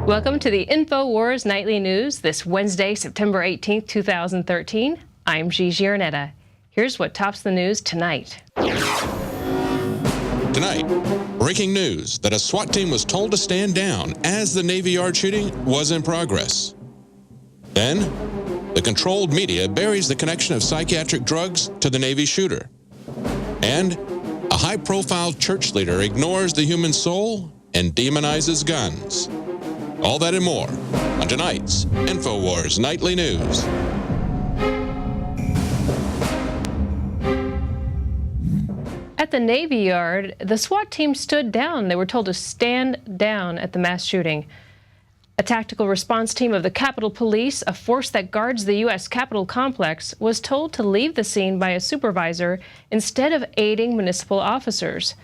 Welcome to the Infowars Nightly News this Wednesday, September 18th, 2013. I'm Gigi Ernetta. Here's what tops the news tonight. Tonight, breaking news that a SWAT team was told to stand down as the Navy Yard shooting was in progress. Then, the controlled media buries the connection of psychiatric drugs to the Navy shooter. And a high-profile church leader ignores the human soul and demonizes guns. All that and more on tonight's Infowars Nightly News. At the Navy Yard, the SWAT team stood down. They were told to stand down at the mass shooting. A tactical response team of the Capitol Police, a force that guards the U.S. Capitol complex, was told to leave the scene by a supervisor instead of aiding municipal officers.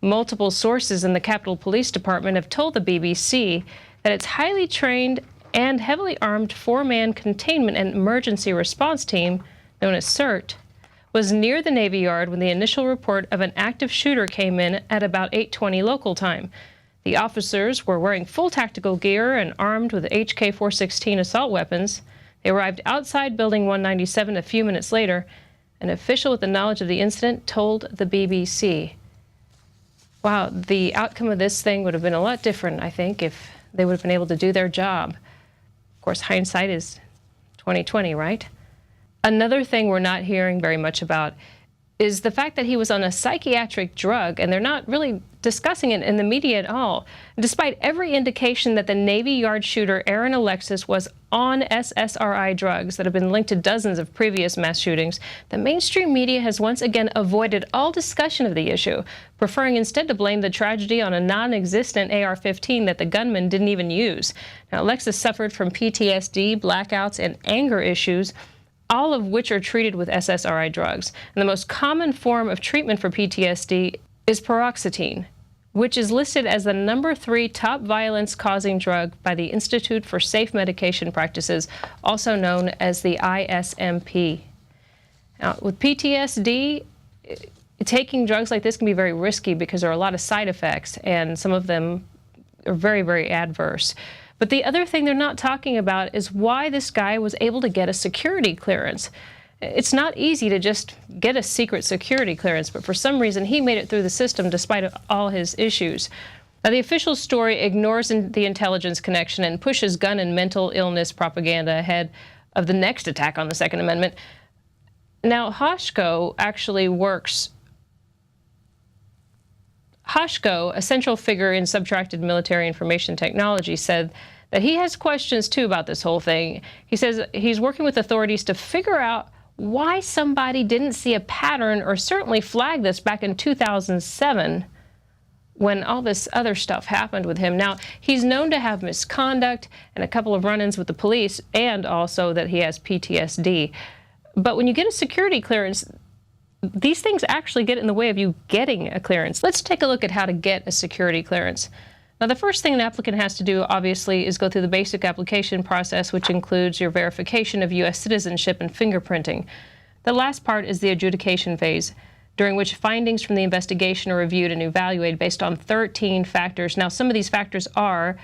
Multiple sources in the Capitol Police Department have told the BBC that its highly trained and heavily armed four-man containment and emergency response team, known as CERT, was near the Navy Yard when the initial report of an active shooter came in at about 8:20 local time. The officers were wearing full tactical gear and armed with HK-416 assault weapons. They arrived outside Building 197 a few minutes later. An official with the knowledge of the incident told the BBC. Wow, the outcome of this thing would have been a lot different, I think, if they would have been able to do their job. Of course, hindsight is 20/20, right? Another thing we're not hearing very much about is the fact that he was on a psychiatric drug, and they're not really discussing it in the media at all. Despite every indication that the Navy Yard shooter, Aaron Alexis, was on SSRI drugs that have been linked to dozens of previous mass shootings, the mainstream media has once again avoided all discussion of the issue, preferring instead to blame the tragedy on a non-existent AR-15 that the gunman didn't even use. Now, Alexis suffered from PTSD, blackouts, and anger issues, all of which are treated with SSRI drugs. And the most common form of treatment for PTSD is paroxetine, which is listed as the #3 top violence-causing drug by the Institute for Safe Medication Practices, also known as the ISMP. Now, with PTSD, taking drugs like this can be very risky because there are a lot of side effects, and some of them are very, very adverse. But the other thing they're not talking about is why this guy was able to get a security clearance. It's not easy to just get a secret security clearance, but for some reason he made it through the system despite all his issues. Now, the official story ignores the intelligence connection and pushes gun and mental illness propaganda ahead of the next attack on the Second Amendment. Now, Hoshko actually works. Hoshko, a central figure in subtracted military information technology, said that he has questions, too, about this whole thing. He says he's working with authorities to figure out why somebody didn't see a pattern or certainly flag this back in 2007 when all this other stuff happened with him. Now, he's known to have misconduct and a couple of run-ins with the police, and also that he has PTSD. But when you get a security clearance, these things actually get in the way of you getting a clearance. Let's take a look at how to get a security clearance. Now, the first thing an applicant has to do, obviously, is go through the basic application process, which includes your verification of U.S. citizenship and fingerprinting. The last part is the adjudication phase, during which findings from the investigation are reviewed and evaluated based on 13 factors. Now, some of these factors are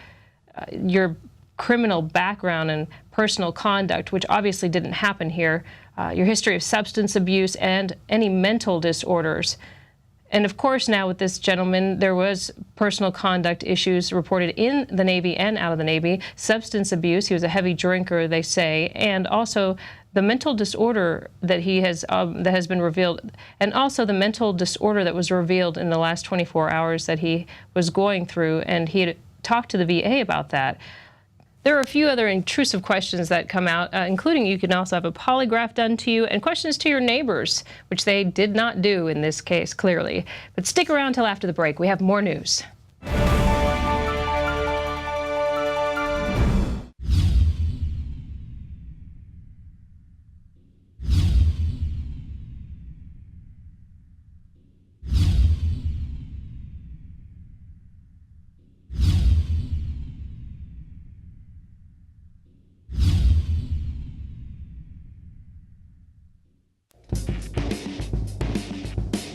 your criminal background and personal conduct, which obviously didn't happen here, your history of substance abuse, and any mental disorders. And of course, now with this gentleman, there was personal conduct issues reported in the Navy and out of the Navy, substance abuse. He was a heavy drinker, they say, and also the mental disorder that has been revealed, and also the mental disorder that was revealed in the last 24 hours that he was going through, and he had talked to the VA about that. There are a few other intrusive questions that come out, including you can also have a polygraph done to you and questions to your neighbors, which they did not do in this case, clearly. But stick around till after the break. We have more news.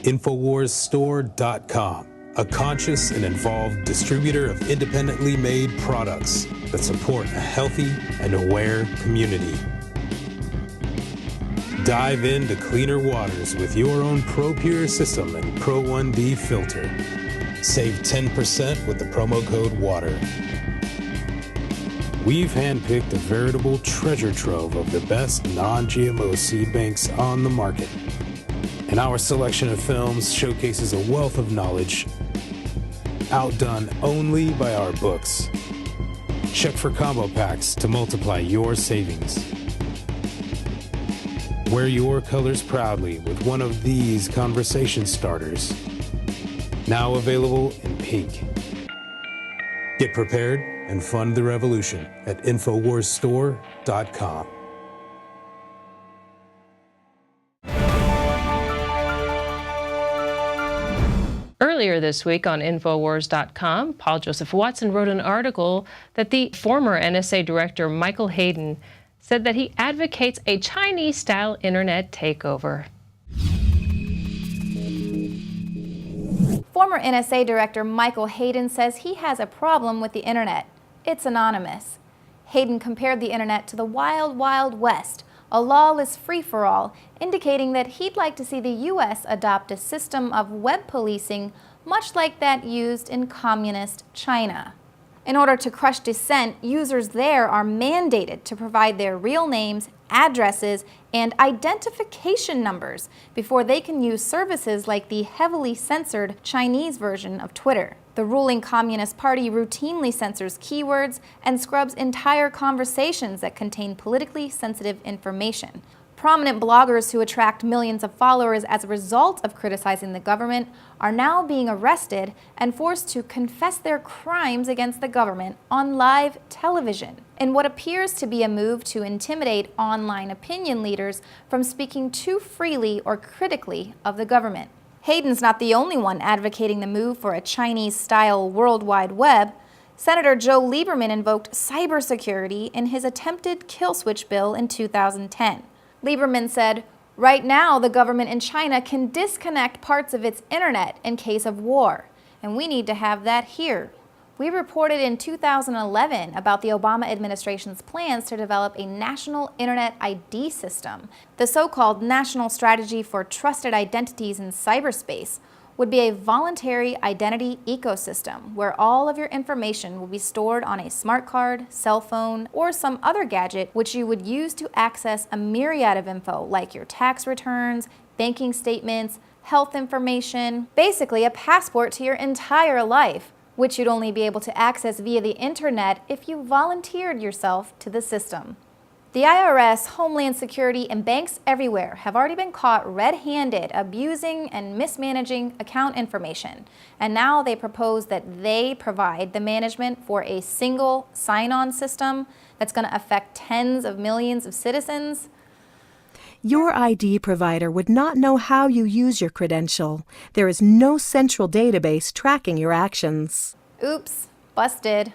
Infowarsstore.com. a conscious and involved distributor of independently made products that support a healthy and aware community. Dive into cleaner waters with your own ProPure system and Pro 1D filter. Save 10% with the promo code WATER. We've handpicked a veritable treasure trove of the best non-GMO seed banks on the market. And our selection of films showcases a wealth of knowledge outdone only by our books. Check for combo packs to multiply your savings. Wear your colors proudly with one of these conversation starters. Now available in pink. Get prepared and fund the revolution at InfoWarsStore.com. Earlier this week on Infowars.com, Paul Joseph Watson wrote an article that the former NSA director Michael Hayden said that he advocates a Chinese-style internet takeover. Former NSA Director Michael Hayden says he has a problem with the internet. It's anonymous. Hayden compared the internet to the Wild Wild West, a lawless free-for-all, indicating that he'd like to see the U.S. adopt a system of web policing much like that used in communist China. In order to crush dissent, users there are mandated to provide their real names, addresses, and identification numbers before they can use services like the heavily censored Chinese version of Twitter. The ruling Communist Party routinely censors keywords and scrubs entire conversations that contain politically sensitive information. Prominent bloggers who attract millions of followers as a result of criticizing the government are now being arrested and forced to confess their crimes against the government on live television, in what appears to be a move to intimidate online opinion leaders from speaking too freely or critically of the government. Hayden's not the only one advocating the move for a Chinese-style World Wide Web. Senator Joe Lieberman invoked cybersecurity in his attempted kill switch bill in 2010. Lieberman said, "Right now, the government in China can disconnect parts of its internet in case of war, and we need to have that here." We reported in 2011 about the Obama administration's plans to develop a national internet ID system. The so-called National Strategy for Trusted Identities in Cyberspace would be a voluntary identity ecosystem where all of your information will be stored on a smart card, cell phone, or some other gadget which you would use to access a myriad of info like your tax returns, banking statements, health information, basically a passport to your entire life, which you'd only be able to access via the internet if you volunteered yourself to the system. The IRS, Homeland Security, and banks everywhere have already been caught red-handed abusing and mismanaging account information, and now they propose that they provide the management for a single sign-on system that's going to affect tens of millions of citizens. Your ID provider would not know how you use your credential. There is no central database tracking your actions. Oops. Busted.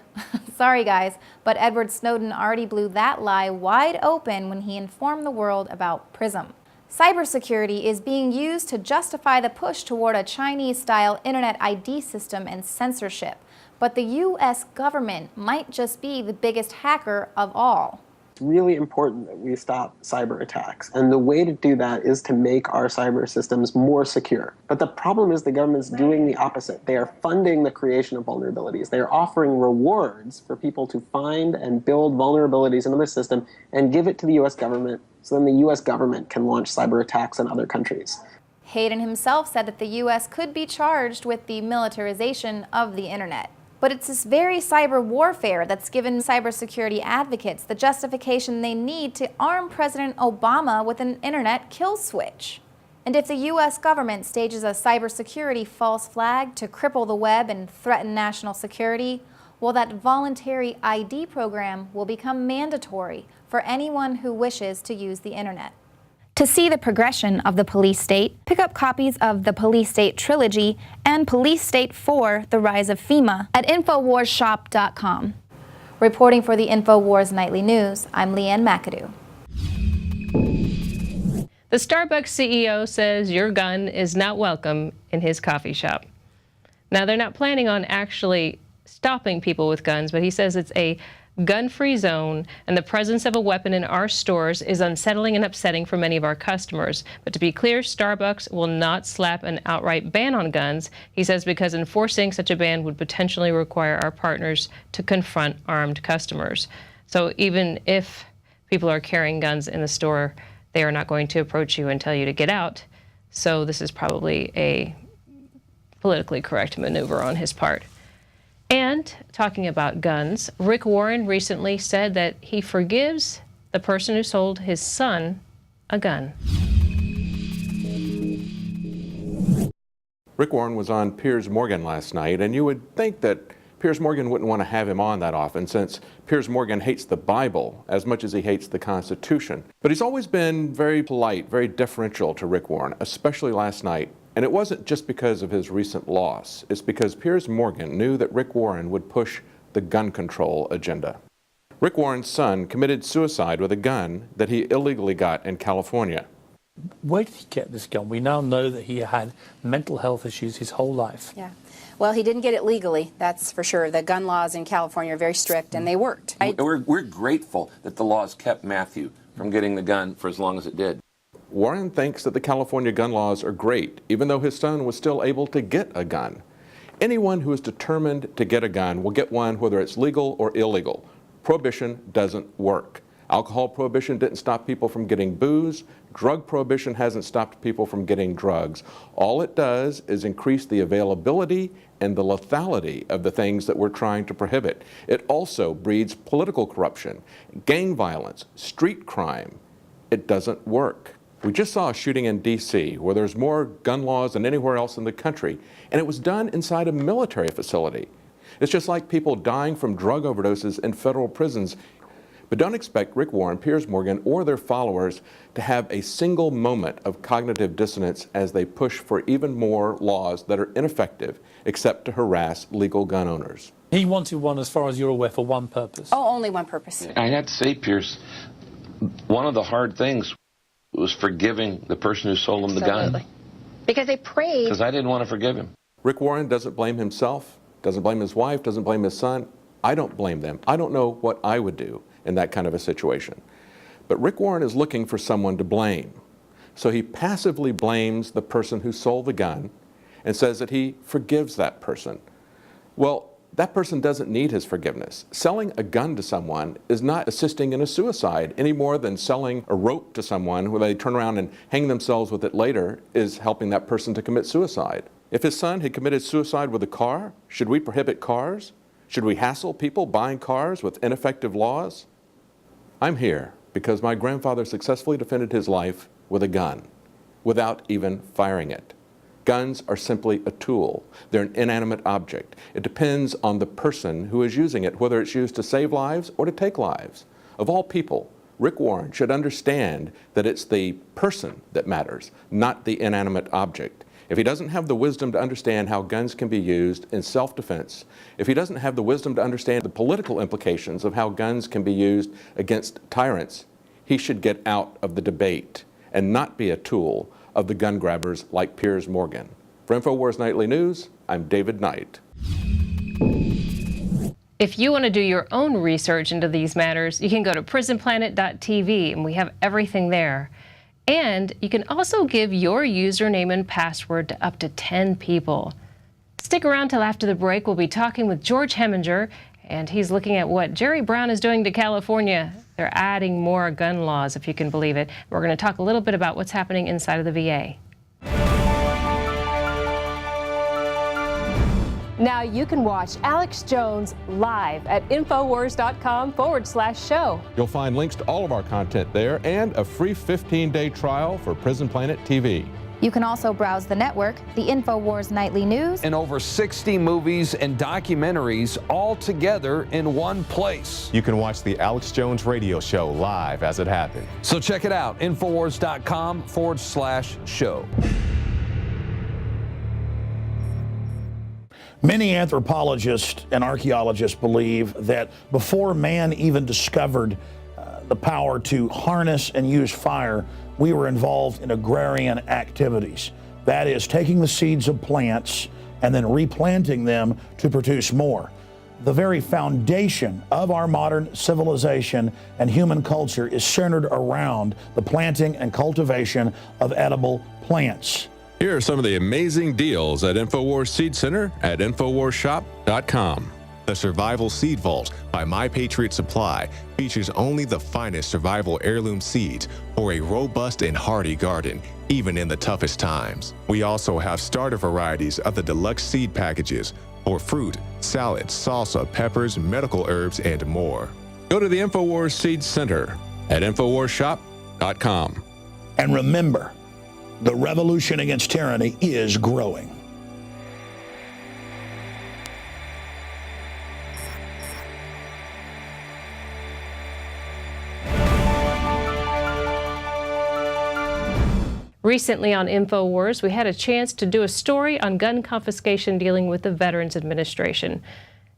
Sorry guys, but Edward Snowden already blew that lie wide open when he informed the world about PRISM. Cybersecurity is being used to justify the push toward a Chinese-style internet ID system and censorship, but the U.S. government might just be the biggest hacker of all. It's really important that we stop cyber attacks. And the way to do that is to make our cyber systems more secure. But the problem is the government's doing the opposite. They are funding the creation of vulnerabilities. They are offering rewards for people to find and build vulnerabilities into the system and give it to the U.S. government so then the U.S. government can launch cyber attacks on other countries. Hayden himself said that the U.S. could be charged with the militarization of the internet. But it's this very cyber warfare that's given cybersecurity advocates the justification they need to arm President Obama with an internet kill switch. And if the U.S. government stages a cybersecurity false flag to cripple the web and threaten national security, well, that voluntary ID program will become mandatory for anyone who wishes to use the internet. To see the progression of the police state, pick up copies of the Police State Trilogy and Police State 4, The Rise of FEMA at InfoWarsShop.com. Reporting for the Infowars Nightly News, I'm Leanne McAdoo. The Starbucks CEO says your gun is not welcome in his coffee shop. Now, they're not planning on actually stopping people with guns, but he says it's a gun-free zone, and the presence of a weapon in our stores is unsettling and upsetting for many of our customers. But to be clear, Starbucks will not slap an outright ban on guns, he says, because enforcing such a ban would potentially require our partners to confront armed customers. So even if people are carrying guns in the store, they are not going to approach you and tell you to get out. So this is probably a politically correct maneuver on his part. And talking about guns, Rick Warren recently said that he forgives the person who sold his son a gun. Rick Warren was on Piers Morgan last night, and you would think that Piers Morgan wouldn't want to have him on that often, since Piers Morgan hates the Bible as much as he hates the Constitution. But he's always been very polite, very deferential to Rick Warren, especially last night. And it wasn't just because of his recent loss. It's because Piers Morgan knew that Rick Warren would push the gun control agenda. Rick Warren's son committed suicide with a gun that he illegally got in California. Where did he get this gun? We now know that he had mental health issues his whole life. Yeah. Well, he didn't get it legally, that's for sure. The gun laws in California are very strict, and they worked. We're grateful that the laws kept Matthew from getting the gun for as long as it did. Warren thinks that the California gun laws are great, even though his son was still able to get a gun. Anyone who is determined to get a gun will get one, whether it's legal or illegal. Prohibition doesn't work. Alcohol prohibition didn't stop people from getting booze. Drug prohibition hasn't stopped people from getting drugs. All it does is increase the availability and the lethality of the things that we're trying to prohibit. It also breeds political corruption, gang violence, street crime. It doesn't work. We just saw a shooting in D.C. where there's more gun laws than anywhere else in the country, and it was done inside a military facility. It's just like people dying from drug overdoses in federal prisons. But don't expect Rick Warren, Piers Morgan, or their followers to have a single moment of cognitive dissonance as they push for even more laws that are ineffective except to harass legal gun owners. He wanted one, as far as you're aware, for one purpose. Oh, only one purpose. I have to say, Pierce, one of the hard things was forgiving the person who sold him the gun. Because they prayed. Because I didn't want to forgive him. Rick Warren doesn't blame himself, doesn't blame his wife, doesn't blame his son. I don't blame them. I don't know what I would do in that kind of a situation. But Rick Warren is looking for someone to blame. So he passively blames the person who sold the gun and says that he forgives that person. Well, that person doesn't need his forgiveness. Selling a gun to someone is not assisting in a suicide any more than selling a rope to someone where they turn around and hang themselves with it later is helping that person to commit suicide. If his son had committed suicide with a car, should we prohibit cars? Should we hassle people buying cars with ineffective laws? I'm here because my grandfather successfully defended his life with a gun without even firing it. Guns are simply a tool. They're an inanimate object. It depends on the person who is using it, whether it's used to save lives or to take lives. Of all people, Rick Warren should understand that it's the person that matters, not the inanimate object. If he doesn't have the wisdom to understand how guns can be used in self-defense, if he doesn't have the wisdom to understand the political implications of how guns can be used against tyrants, he should get out of the debate and not be a tool of the gun grabbers like Piers Morgan. For Infowars Nightly News, I'm David Knight. If you want to do your own research into these matters, you can go to prisonplanet.tv, and we have everything there. And you can also give your username and password to up to 10 people. Stick around till after the break. We'll be talking with George Hemminger, and he's looking at what Jerry Brown is doing to California. They're adding more gun laws, if you can believe it. We're going to talk a little bit about what's happening inside of the VA. Now you can watch Alex Jones live at Infowars.com/show. You'll find links to all of our content there and a free 15-day trial for Prison Planet TV. You can also browse the network, the Infowars Nightly News, and over 60 movies and documentaries all together in one place. You can watch the Alex Jones radio show live as it happened. So check it out, Infowars.com/show. Many anthropologists and archaeologists believe that before man even discovered the power to harness and use fire, we were involved in agrarian activities. That is, taking the seeds of plants and then replanting them to produce more. The very foundation of our modern civilization and human culture is centered around the planting and cultivation of edible plants. Here are some of the amazing deals at Infowars Seed Center at InfowarsShop.com. The Survival Seed Vault by My Patriot Supply features only the finest survival heirloom seeds for a robust and hardy garden, even in the toughest times. We also have starter varieties of the deluxe seed packages for fruit, salads, salsa, peppers, medical herbs, and more. Go to the Infowars Seed Center at InfowarsShop.com. And remember, the revolution against tyranny is growing. Recently on Infowars, we had a chance to do a story on gun confiscation dealing with the Veterans Administration.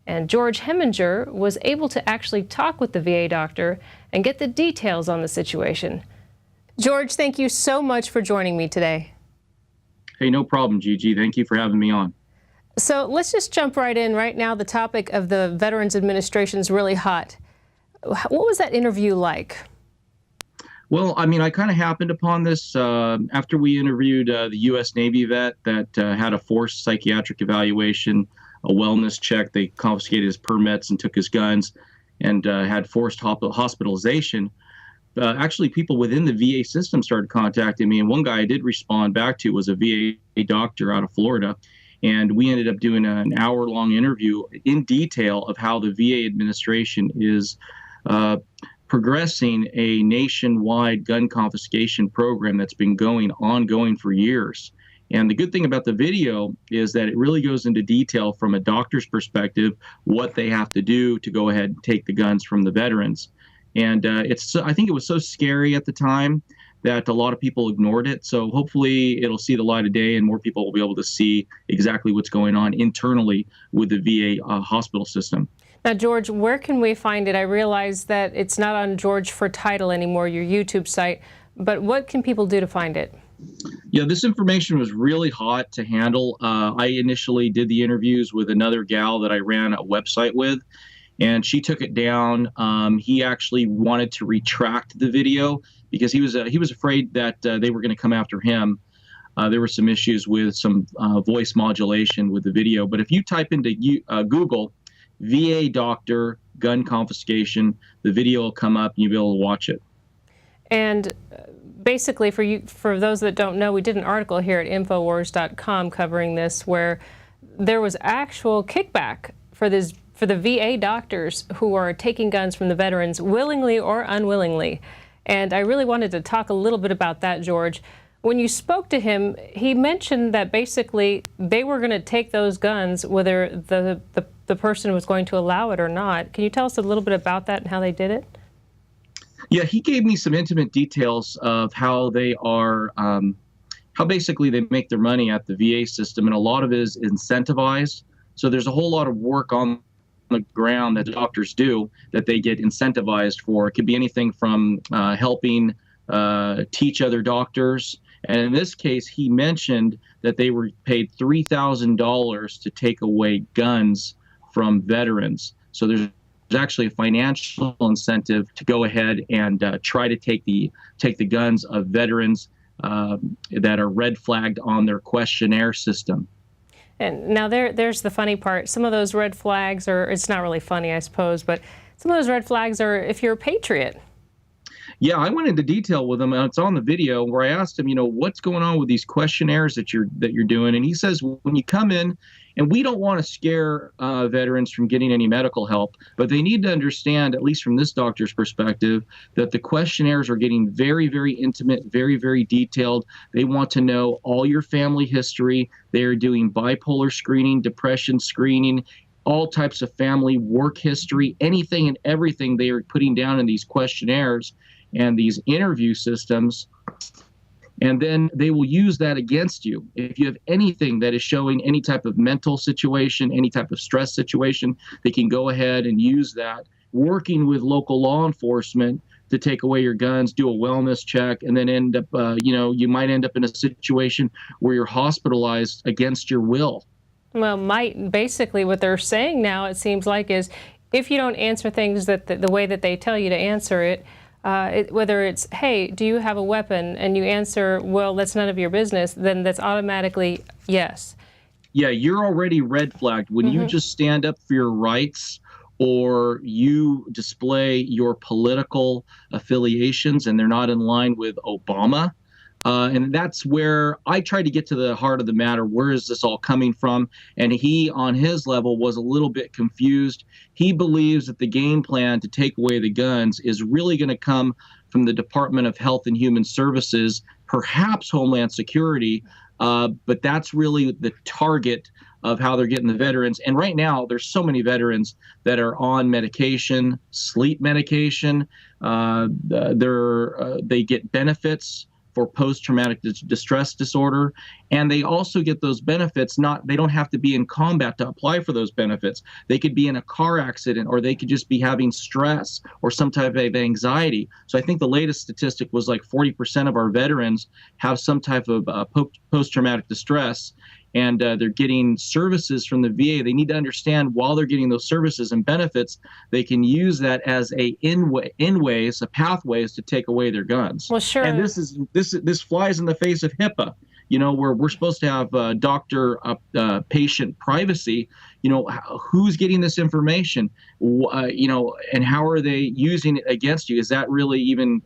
And George Hemminger was able to actually talk with the VA doctor and get the details on the situation. George, thank you so much for joining me today. Hey, no problem, Gigi. Thank you for having me on. So let's just jump right in. Right now, the topic of the Veterans Administration is really hot. What was that interview like? Well, I mean, I kind of happened upon this after we interviewed the U.S. Navy vet that had a forced psychiatric evaluation, a wellness check. They confiscated his permits and took his guns and had forced hospitalization. Actually, people within the VA system started contacting me, and one guy I did respond back to was a VA doctor out of Florida, and we ended up doing an hour-long interview in detail of how the VA administration is progressing a nationwide gun confiscation program that's been ongoing for years. And the good thing about the video is that it really goes into detail from a doctor's perspective, what they have to do to go ahead and take the guns from the veterans. And I think it was so scary at the time that a lot of people ignored it. So hopefully it'll see the light of day and more people will be able to see exactly what's going on internally with the VA hospital system. Now, George, where can we find it? I realize that it's not on George for Title anymore, your YouTube site, but what can people do to find it? Yeah, this information was really hot to handle. I initially did the interviews with another gal that I ran a website with, and she took it down. He actually wanted to retract the video because he was afraid that they were going to come after him. There were some issues with some voice modulation with the video. But if you type into Google VA doctor gun confiscation, the video will come up and you'll be able to watch it. And basically, for those that don't know, we did an article here at Infowars.com covering this, where there was actual kickback for the VA doctors who are taking guns from the veterans willingly or unwillingly. And I really wanted to talk a little bit about that, George. When you spoke to him, he mentioned that basically they were going to take those guns whether the person was going to allow it or not. Can you tell us a little bit about that and how they did it? Yeah, he gave me some intimate details of how they are, how basically they make their money at the VA system, and a lot of it is incentivized. So there's a whole lot of work on the ground that doctors do that they get incentivized for. It could be anything from helping teach other doctors. And in this case, he mentioned that they were paid $3,000 to take away guns from veterans. So there's actually a financial incentive to go ahead and try to take the guns of veterans that are red flagged on their questionnaire system. And now there's the funny part. Some of those red flags are, it's not really funny, I suppose, but some of those red flags are if you're a patriot. Yeah, I went into detail with him, and it's on the video where I asked him, what's going on with these questionnaires that you're doing, and he says when you come in, and we don't want to scare veterans from getting any medical help, but they need to understand, at least from this doctor's perspective, that the questionnaires are getting very, very intimate, very, very detailed. They want to know all your family history. They are doing bipolar screening, depression screening, all types of family work history, anything and everything they are putting down in these questionnaires and these interview systems, and then they will use that against you. If you have anything that is showing any type of mental situation, any type of stress situation, they can go ahead and use that, working with local law enforcement to take away your guns, do a wellness check, and then end up, you might end up in a situation where you're hospitalized against your will. Well, basically what they're saying now, it seems like, is if you don't answer things that the way that they tell you to answer it, whether it's, hey, do you have a weapon? And you answer, well, that's none of your business, then that's automatically yes. Yeah, you're already red flagged. When you just stand up for your rights or you display your political affiliations and they're not in line with Obama, and that's where I tried to get to the heart of the matter. Where is this all coming from? And he, on his level, was a little bit confused. He believes that the game plan to take away the guns is really going to come from the Department of Health and Human Services, perhaps Homeland Security, but that's really the target of how they're getting the veterans. And right now, there's so many veterans that are on medication, sleep medication. They get benefits for post-traumatic distress disorder, and they also get those benefits. They don't have to be in combat to apply for those benefits. They could be in a car accident, or they could just be having stress or some type of anxiety. So I think the latest statistic was like 40% of our veterans have some type of post-traumatic distress, and they're getting services from the VA. They need to understand while they're getting those services and benefits, they can use that as pathways to take away their guns. Well, sure. And this flies in the face of HIPAA, where we're supposed to have doctor-patient privacy. Who's getting this information, and how are they using it against you? Is that really even,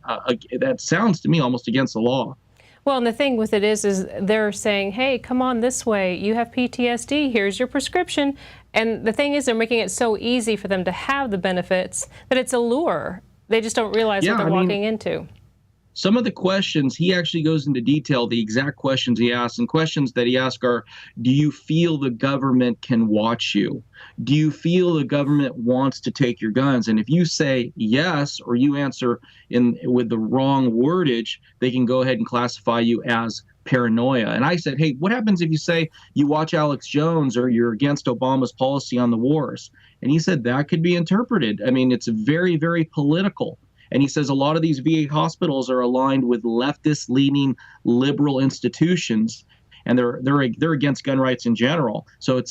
that sounds to me almost against the law. Well, and the thing with it is they're saying, hey, come on this way. You have PTSD. Here's your prescription. And the thing is, they're making it so easy for them to have the benefits that it's a lure. They just don't realize what they're walking into. Some of the questions, he actually goes into detail, the exact questions he asks. And questions that he asks are, do you feel the government can watch you? Do you feel the government wants to take your guns? And if you say yes, or you answer with the wrong wordage, they can go ahead and classify you as paranoia. And I said, hey, what happens if you say you watch Alex Jones or you're against Obama's policy on the wars? And he said that could be interpreted. I mean, it's very, very political. And he says a lot of these VA hospitals are aligned with leftist-leaning liberal institutions, and they're against gun rights in general. So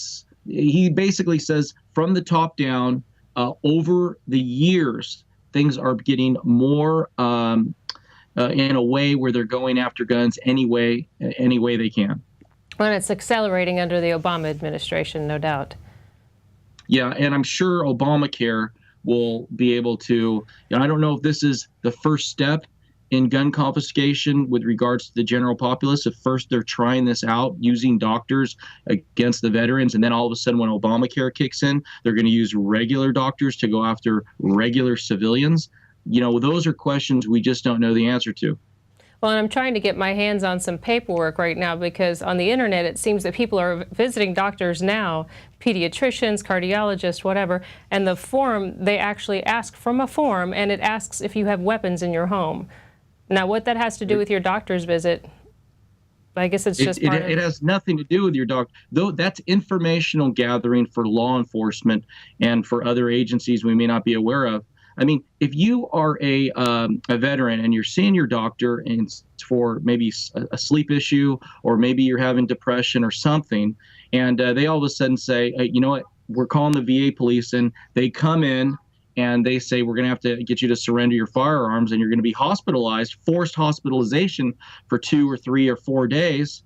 he basically says from the top down, over the years, things are getting more in a way where they're going after guns any way they can. Well, it's accelerating under the Obama administration, no doubt. Yeah, and I'm sure Obamacare will be able to, I don't know if this is the first step in gun confiscation with regards to the general populace. At first, they're trying this out using doctors against the veterans. And then all of a sudden, when Obamacare kicks in, they're going to use regular doctors to go after regular civilians. Those are questions we just don't know the answer to. Well, and I'm trying to get my hands on some paperwork right now because on the internet it seems that people are visiting doctors now, pediatricians, cardiologists, whatever, and the form, they actually ask from a form, and it asks if you have weapons in your home. Now, what that has to do with your doctor's visit, I guess it's just part of it. It has nothing to do with your doctor. Though that's informational gathering for law enforcement and for other agencies we may not be aware of. I mean, if you are a veteran and you're seeing your doctor and for maybe a sleep issue, or maybe you're having depression or something, and they all of a sudden say, hey, you know what, we're calling the VA police, and they come in and they say, we're going to have to get you to surrender your firearms, and you're going to be hospitalized, forced hospitalization for 2 or 3 or 4 days.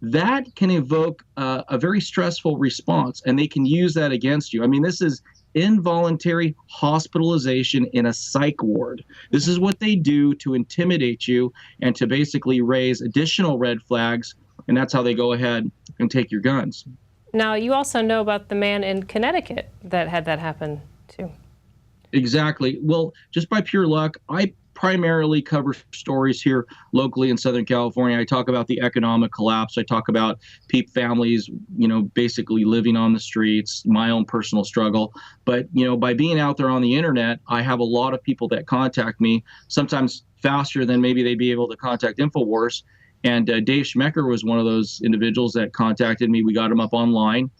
That can evoke a very stressful response, and they can use that against you. I mean, this is involuntary hospitalization in a psych ward. This is what they do to intimidate you and to basically raise additional red flags, and that's how they go ahead and take your guns. Now, you also know about the man in Connecticut that had that happen too. Exactly. Well, just by pure luck, I primarily cover stories here locally in Southern California. I talk about the economic collapse. I talk about families, basically living on the streets, my own personal struggle. But, by being out there on the internet, I have a lot of people that contact me, sometimes faster than maybe they'd be able to contact Infowars. And Dave Schmecker was one of those individuals that contacted me. We got him up online,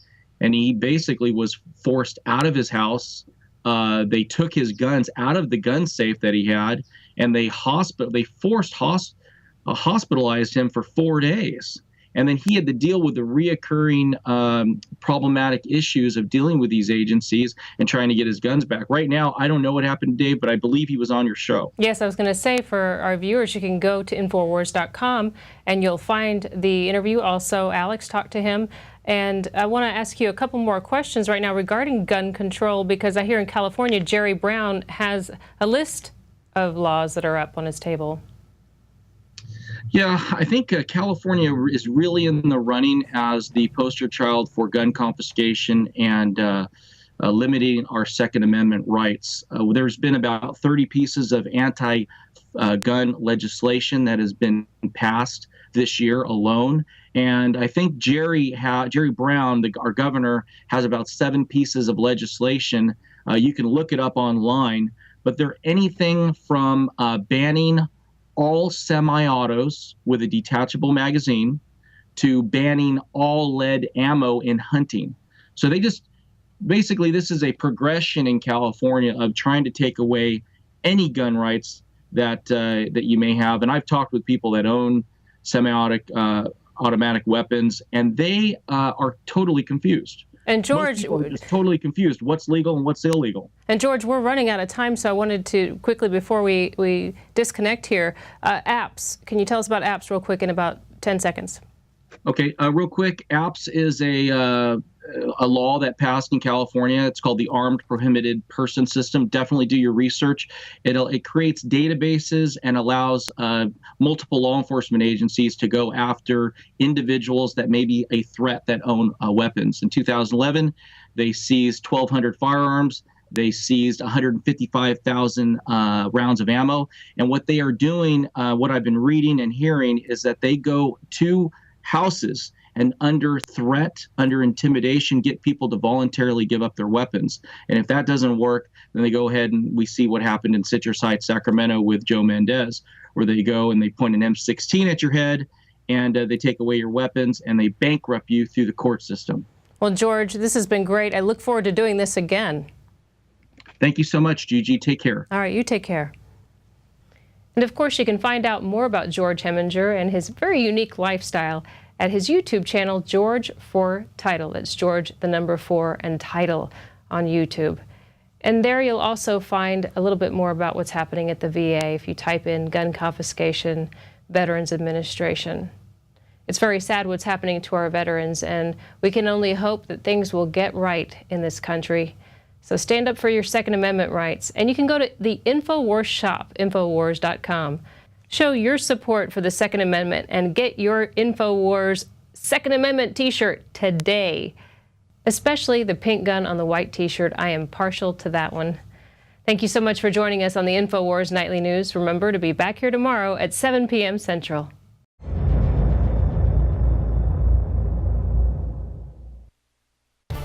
and he basically was forced out of his house. They took his guns out of the gun safe that he had, and they hospitalized him for 4 days. And then he had to deal with the reoccurring problematic issues of dealing with these agencies and trying to get his guns back. Right now, I don't know what happened to Dave, but I believe he was on your show. Yes, I was going to say, for our viewers, you can go to Infowars.com and you'll find the interview. Also, Alex talked to him. And I want to ask you a couple more questions right now regarding gun control, because I hear in California, Jerry Brown has a list of laws that are up on his table. Yeah, I think California is really in the running as the poster child for gun confiscation and limiting our Second Amendment rights. There's been about 30 pieces of anti-gun legislation that has been passed this year alone. And I think Jerry Brown, our governor, has about 7 pieces of legislation. You can look it up online, but they're anything from banning all semi-autos with a detachable magazine to banning all lead ammo in hunting. So they just, basically this is a progression in California of trying to take away any gun rights that you may have. And I've talked with people that own semi-automatic weapons, and they are totally confused. And George, are just totally confused what's legal and what's illegal. And George, we're running out of time, so I wanted to quickly, before we disconnect here, apps. Can you tell us about apps real quick in about 10 seconds? Okay, real quick, apps is a law that passed in California. It's called the Armed Prohibited Person System. Definitely do your research. It creates databases and allows multiple law enforcement agencies to go after individuals that may be a threat that own weapons. In 2011, they seized 1,200 firearms. They seized 155,000 rounds of ammo. And what they are doing, what I've been reading and hearing, is that they go to houses and under threat, under intimidation, get people to voluntarily give up their weapons. And if that doesn't work, then they go ahead, and we see what happened in Citrus Heights, Sacramento with Joe Mendez, where they go and they point an M16 at your head, and they take away your weapons, and they bankrupt you through the court system. Well, George, this has been great. I look forward to doing this again. Thank you so much, Gigi. Take care. All right, you take care. And of course, you can find out more about George Hemminger and his very unique lifestyle at his YouTube channel, George 4 Title. That's George, the number 4, and Title on YouTube. And there you'll also find a little bit more about what's happening at the VA if you type in gun confiscation, Veterans Administration. It's very sad what's happening to our veterans, and we can only hope that things will get right in this country. So stand up for your Second Amendment rights. And you can go to the Infowars shop, Infowars.com. Show your support for the Second Amendment and get your Infowars Second Amendment t-shirt today. Especially the pink gun on the white t-shirt. I am partial to that one. Thank you so much for joining us on the Infowars Nightly News. Remember to be back here tomorrow at 7 p.m. Central.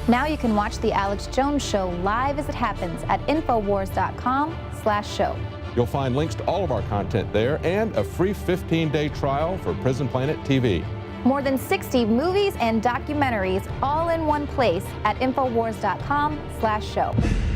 Now you can watch The Alex Jones Show live as it happens at Infowars.com/show. You'll find links to all of our content there and a free 15-day trial for Prison Planet TV. More than 60 movies and documentaries all in one place at Infowars.com/show.